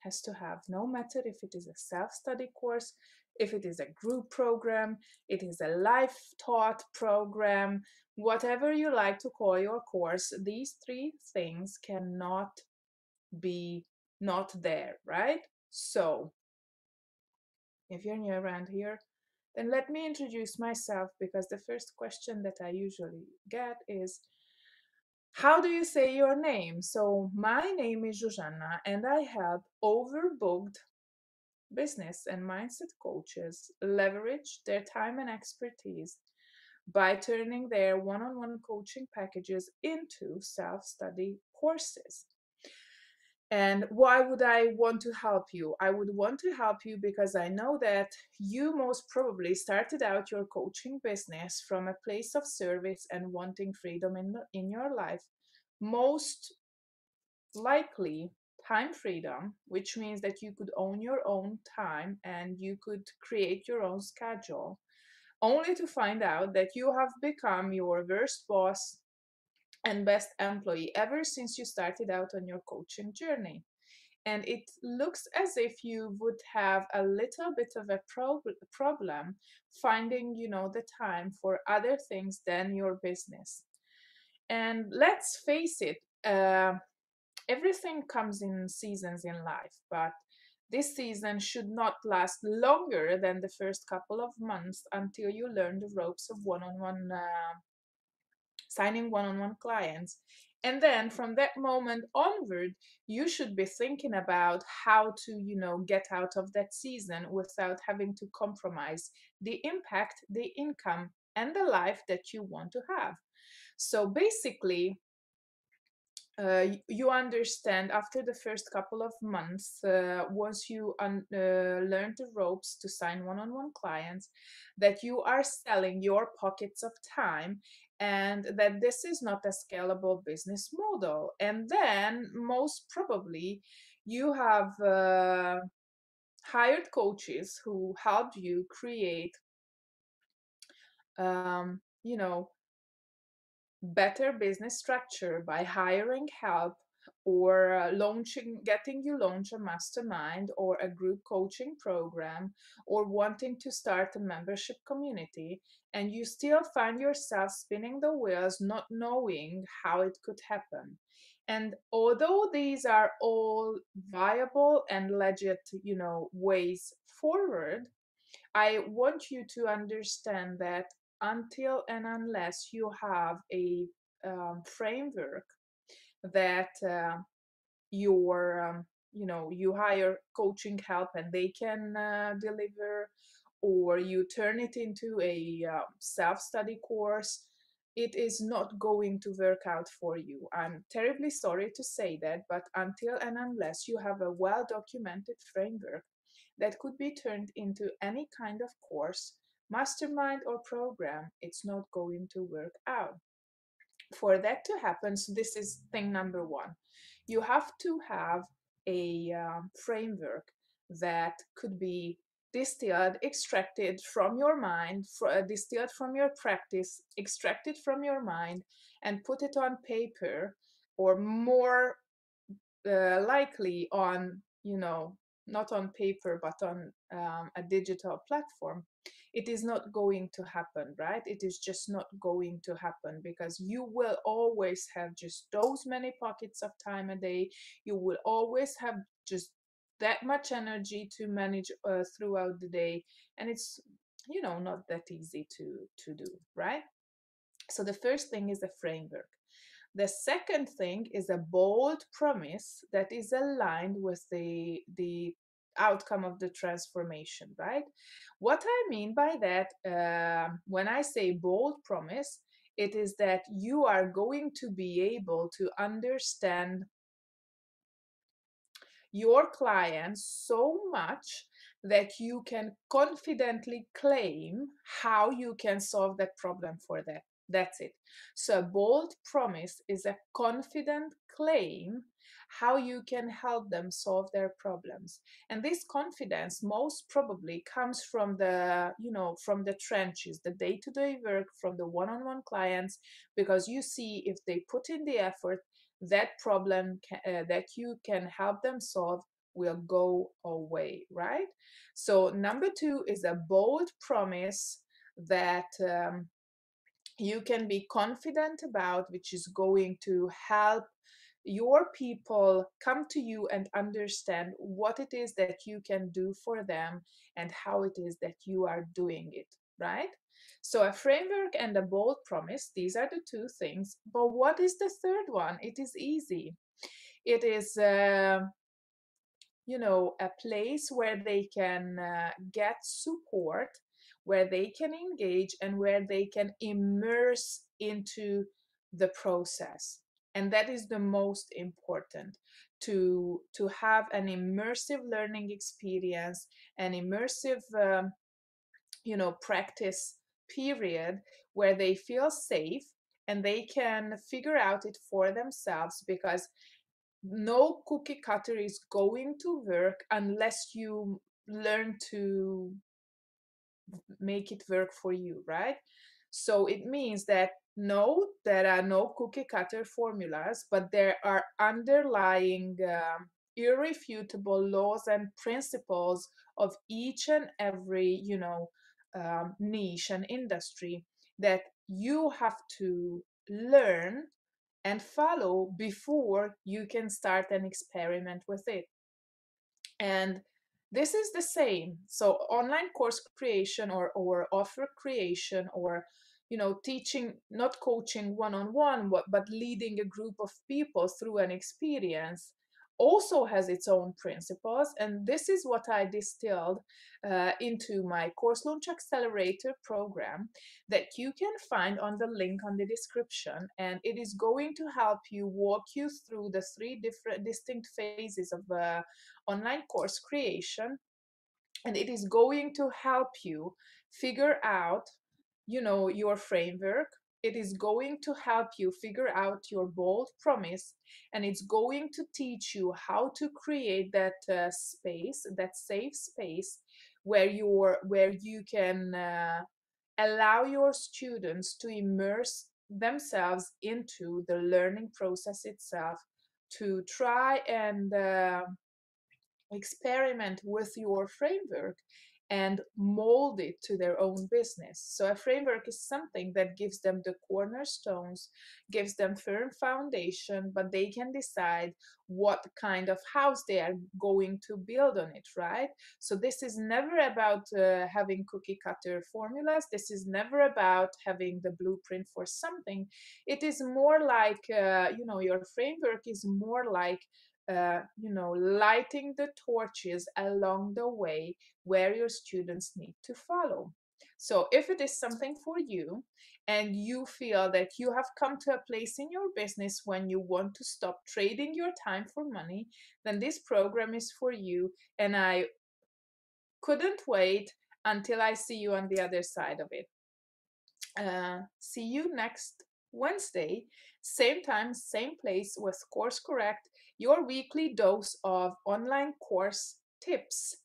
has to have, no matter if it is a self-study course, if it is a group program, it is a life taught program, whatever you like to call your course, these three things cannot be not there, right? So if you're new around here, then let me introduce myself, because the first question that I usually get is, how do you say your name? So my name is Zsuzsanna, and I help overbooked business and mindset coaches leverage their time and expertise by turning their one-on-one coaching packages into self-study courses. And why would I want to help you? I would want to help you because I know that you most probably started out your coaching business from a place of service and wanting freedom in your life. Most likely, time freedom, which means that you could own your own time and you could create your own schedule, only to find out that you have become your worst boss and best employee ever since you started out on your coaching journey. And it looks as if you would have a little bit of a problem finding, the time for other things than your business. And let's face it, everything comes in seasons in life, but this season should not last longer than the first couple of months until you learn the ropes of one-on-one signing one-on-one clients. And then from that moment onward, you should be thinking about how to, get out of that season without having to compromise the impact, the income, and the life that you want to have. So basically, you understand after the first couple of months, once you learn the ropes to sign one-on-one clients, that you are selling your pockets of time and that this is not a scalable business model. And then most probably you have hired coaches who helped you create, um, you know, better business structure by hiring help or getting you launch a mastermind or a group coaching program or wanting to start a membership community, and you still find yourself spinning the wheels not knowing how it could happen. And although these are all viable and legit, ways forward, I want you to understand that until and unless you have a framework that you hire coaching help and they can deliver, or you turn it into a self-study course, it is not going to work out for you. I'm terribly sorry to say that, but until and unless you have a well-documented framework that could be turned into any kind of course, mastermind, or program, it's not going to work out. For that to happen, so this is thing number one, you have to have a framework that could be distilled, extracted from your mind, distilled from your practice, extracted from your mind, and put it on paper, or more likely on, not on paper, but on a digital platform. It is not going to happen, right? It is just not going to happen, because you will always have just those many pockets of time a day. You will always have just that much energy to manage throughout the day, and it's, not that easy to do, right? So the first thing is a framework. The second thing is a bold promise that is aligned with the outcome of the transformation, right? What I mean by that, when I say bold promise, it is that you are going to be able to understand your clients so much that you can confidently claim how you can solve that problem for them. That's it. So a bold promise is a confident claim how you can help them solve their problems. And this confidence most probably comes from from the trenches, the day-to-day work, from the one-on-one clients, because you see if they put in the effort, that problem that you can help them solve will go away, right? So number 2 is a bold promise that you can be confident about, which is going to help your people come to you and understand what it is that you can do for them and how it is that you are doing it, right? So a framework and a bold promise, these are the 2 things. But what is the third one? It is easy. It is a place where they can get support, where they can engage, and where they can immerse into the process. And that is the most important, to have an immersive learning experience, an immersive practice period where they feel safe and they can figure out it for themselves, because no cookie cutter is going to work unless you learn to make it work for you, right? So it means that no, there are no cookie cutter formulas, but there are underlying irrefutable laws and principles of each and every niche and industry that you have to learn and follow before you can start an experiment with it. And this is the same. So online course creation or offer creation, or teaching, not coaching one-on-one, but leading a group of people through an experience, also has its own principles. And this is what I distilled into my Course Launch Accelerator program that you can find on the link on the description. And it is going to help you, walk you through the 3 different distinct phases of online course creation. And it is going to help you figure out your framework. It is going to help you figure out your bold promise, and it's going to teach you how to create that space, that safe space, where you can allow your students to immerse themselves into the learning process itself, to try and experiment with your framework and mold it to their own business. So a framework is something that gives them the cornerstones, gives them firm foundation, but they can decide what kind of house they are going to build on it, right? So this is never about having cookie cutter formulas. This is never about having the blueprint for something. It is more like, your framework is more like lighting the torches along the way where your students need to follow. So if it is something for you and you feel that you have come to a place in your business when you want to stop trading your time for money, then this program is for you. And I couldn't wait until I see you on the other side of it. See you next Wednesday, same time, same place, with Course Correct, your weekly dose of online course tips.